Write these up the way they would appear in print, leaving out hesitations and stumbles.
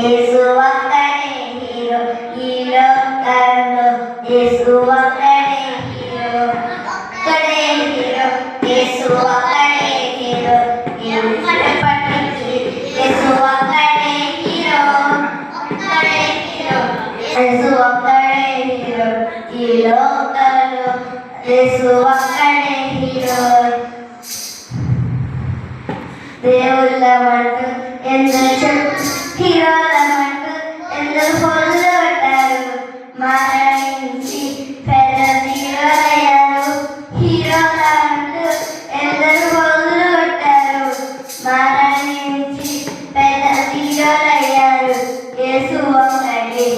యేసు ఒక్కడే హీరో ఈ లోకంలో యేసు ఒక్కడే హీరో ఒక్కడే హీరో యేసు ఒక్కడే హీరో ఎప్పటికీ యేసు ఒక్కడే హీరో ఒక్కడే హీరో యేసు ఒక్కడే హీరో ఈ లోకంలో యేసు ఒక్కడే హీరో దేవుళ్ళమంటూ ఎందరు హీరోలమంటూ ఎందరు ఫోన్లు కొట్టారు మరణించి పెద్ద హీరోలయ్యారు హీరోలంటూ ఎందరు ఫోన్లు కొట్టారు మరణించి పెద్ద హీరోలయ్యారు యేసు ఒక్కడే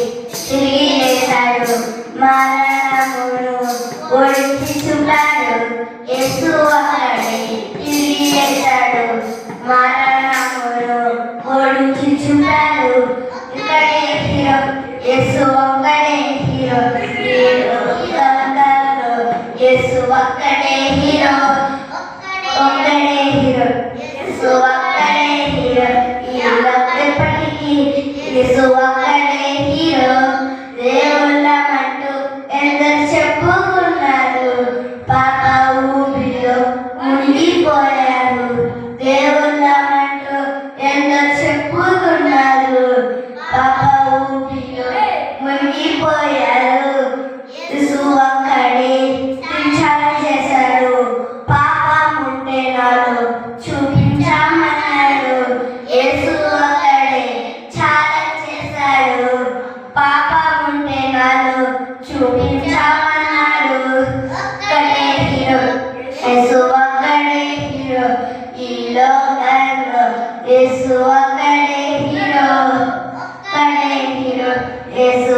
తిరిగి లేచాడు మరణమును ఓడించి చూపాడు యేసు ఒక్కడే తిరిగి లేచాడు మరణమును ఓడించి చూపాడు ఇక్కడే హీరో యేసు ఒక్కడే హీరో ఈ లోకంలో యేసు ఒక్కడే హీరో ఒక్కడే హీరో యేసు ఒక్కడే హీరో ఈ లోకప్పటికీ యేసు ఒక్కడే హీరో దేవుళ్ళమంటూ ఎందరు చెప్పుకున్నారు పాప ఊబిలో మునిగిపోయారు దేవుళ్ళమంటూ ఎందరు చెప్పుకున్నారు పాప ఊబిలో మునిగిపోయారు యేసు ఒక్కడే త్యాగం చేశాడు పాపం ఉంటే నాలో చూపించామన్నాడు యేసు ఒక్కడే చాలా చేశాడు పాపం ఉంటే నాలో చూపించామన్నాడు ఒక్కడే హీరో యేసు ఒక్కడే హీరో ఈ లోకంలో యేసు ఒక్కడే హీరో ఒక్కడే హీరో యేసు